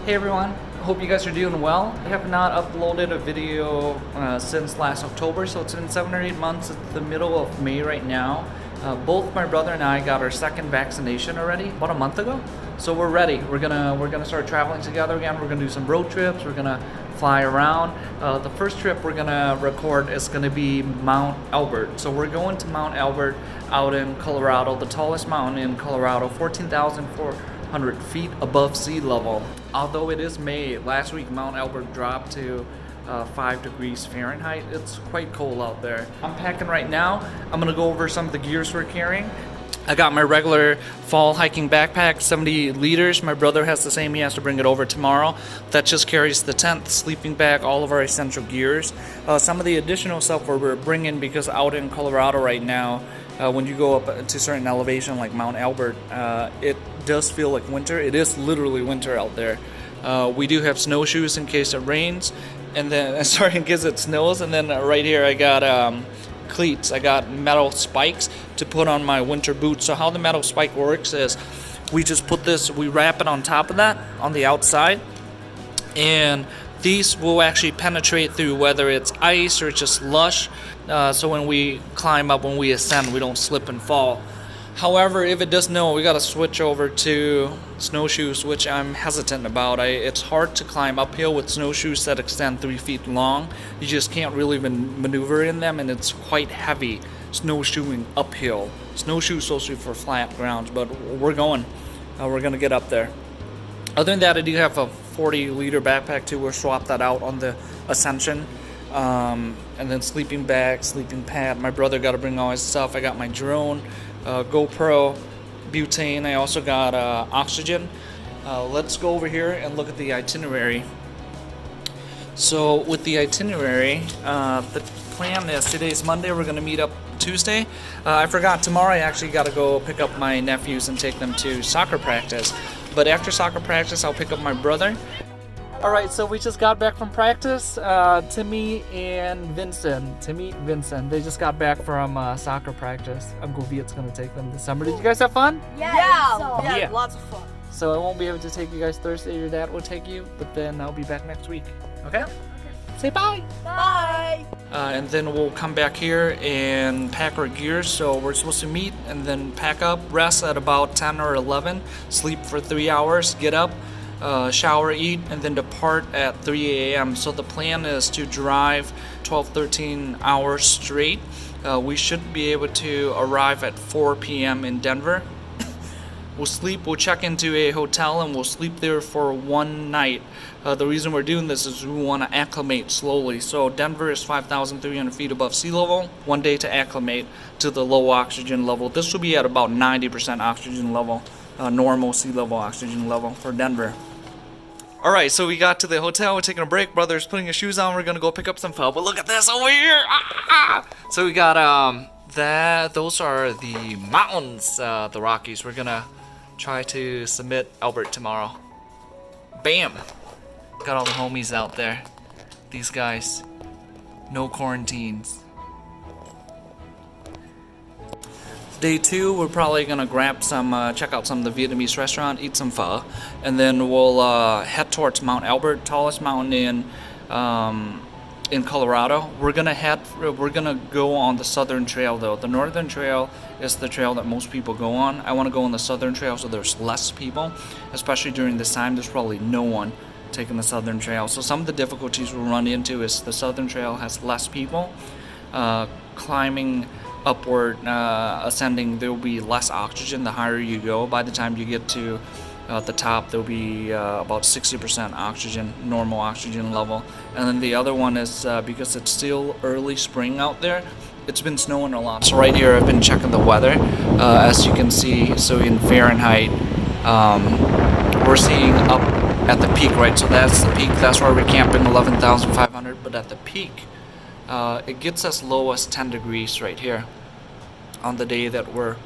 Hey everyone, hope you guys are doing well. I have not uploaded a video since last October, so it's been 7 or 8 months. It's the middle of May right now. Both my brother and I got our second vaccination already about a month ago, so we're ready. We're gonna start traveling together again. We're gonna do some road trips. We're gonna fly around. The first trip we're gonna record is gonna be Mount Elbert. So we're going to Mount Elbert out in Colorado, the tallest mountain in Colorado, 14,400 feet above sea level. Although it is May, last week Mount Elbert dropped to 5 degrees Fahrenheit. It's quite cold out there. I'm packing right now. I'm gonna go over some of the gears we're carrying. I got my regular fall hiking backpack, 70 liters. My brother has the same. He has to bring it over tomorrow. That just carries the tent, sleeping bag, all of our essential gears. Some of the additional stuff we're bringing, because out in Colorado right now, when you go up to certain elevation like Mount Elbert, it does feel like winter. It is literally winter out there. We do have snowshoes in case it rains, and then in case it snows. And then right here I got cleats. I got metal spikes to put on my winter boots. So how the metal spike works is we just put this, we wrap it on top of that on the outside, and these will actually penetrate through whether it's ice or just slush. So when we climb up, when we ascend, we don't slip and fall. However, if it does snow, we got to switch over to snowshoes, which I'm hesitant about. It's hard to climb uphill with snowshoes that extend 3 feet long. You just can't really maneuver in them, and it's quite heavy snowshoeing uphill. Snowshoes supposed to be for flat grounds, but we're going. We're going to get up there. Other than that, I do have a 40-liter backpack too. We'll swap that out on the Ascension. And then sleeping bag, sleeping pad. My brother got to bring all his stuff. I got my drone, GoPro, butane. I also got oxygen. Let's go over here and look at the itinerary. So with the itinerary, the plan is today's Monday. We're going to meet up Tuesday. I forgot, tomorrow I actually got to go pick up my nephews and take them to soccer practice. But after soccer practice, I'll pick up my brother. Alright, so we just got back from practice. Timmy and Vincent. They just got back from soccer practice. Uncle Viet's going to take them this summer. Did you guys have fun? Yeah, lots of fun. So I won't be able to take you guys Thursday. Your dad will take you, but then I'll be back next week. Okay? Say bye. Bye. And then we'll come back here and pack our gears. So we're supposed to meet and then pack up, rest at about 10 or 11, sleep for 3 hours, get up, shower, eat, and then depart at 3 a.m. So the plan is to drive 12-13 hours straight. We should be able to arrive at 4 p.m. in Denver. We'll check into a hotel and we'll sleep there for one night. The reason we're doing this is we want to acclimate slowly. So Denver is 5,300 feet above sea level. 1 day to acclimate to the low oxygen level. This will be at about 90% oxygen level, normal sea level oxygen level for Denver. Alright, so we got to the hotel, we're taking a break, brother's putting his shoes on, we're gonna go pick up some pho. But look at this over here! So we got those are the mountains, the Rockies. We're gonna try to submit Elbert tomorrow. Bam! Got all the homies out there. These guys. No quarantines. Day 2, we're probably gonna grab some, check out some of the Vietnamese restaurant, eat some pho, and then we'll head towards Mount Elbert, tallest mountain in Colorado. We're gonna go on the southern trail though. The northern trail is the trail that most people go on. I want to go on the southern trail so there's less people, especially during this time. There's probably no one taking the southern trail. So some of the difficulties we'll run into is the southern trail has less people. Climbing upward, ascending, there will be less oxygen the higher you go. By the time you get to the top, there'll be about 60% oxygen, normal oxygen level. And then the other one is because it's still early spring out there, it's been snowing a lot. So right here I've been checking the weather. As you can see, so in Fahrenheit, we're seeing up at the peak, right? So that's the peak, that's where we're camping, 11,500. But at the peak, it gets as low as 10 degrees right here on the day that we're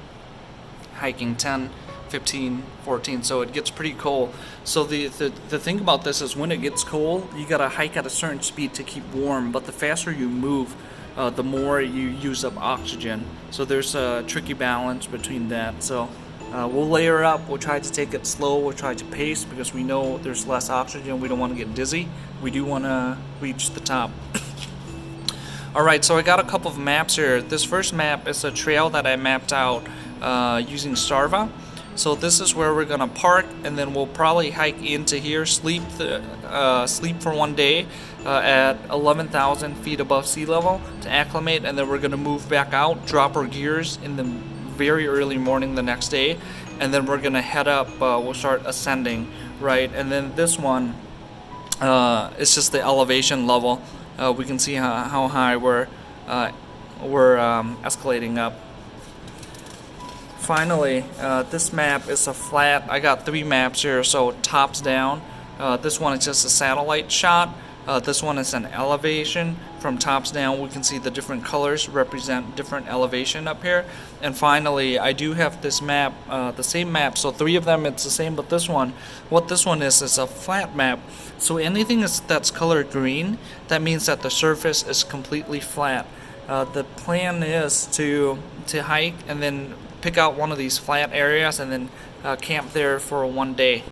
hiking, 10, 15, 14, so it gets pretty cold. So the thing about this is when it gets cold, you gotta hike at a certain speed to keep warm, but the faster you move, the more you use up oxygen. So there's a tricky balance between that. So We'll layer up, we'll try to take it slow, we'll try to pace because we know there's less oxygen, we don't want to get dizzy, we do want to reach the top. Alright, so I got a couple of maps here. This first map is a trail that I mapped out using Starva. So this is where we're gonna park, and then we'll probably hike into here, sleep for one day at 11,000 feet above sea level to acclimate, and then we're gonna move back out, drop our gears in the very early morning the next day, and then we're gonna head up. We'll start ascending, right? And then this one is just the elevation level. We can see how high we're escalating up. Finally, this map is a flat. I got 3 maps here, so tops down. This one is just a satellite shot. This one is an elevation. From tops down, we can see the different colors represent different elevation up here. And finally, I do have this map, the same map. So 3 of them, it's the same, but this one, what this one is a flat map. So anything that's colored green, that means that the surface is completely flat. The plan is to hike and then pick out one of these flat areas and then camp there for one day.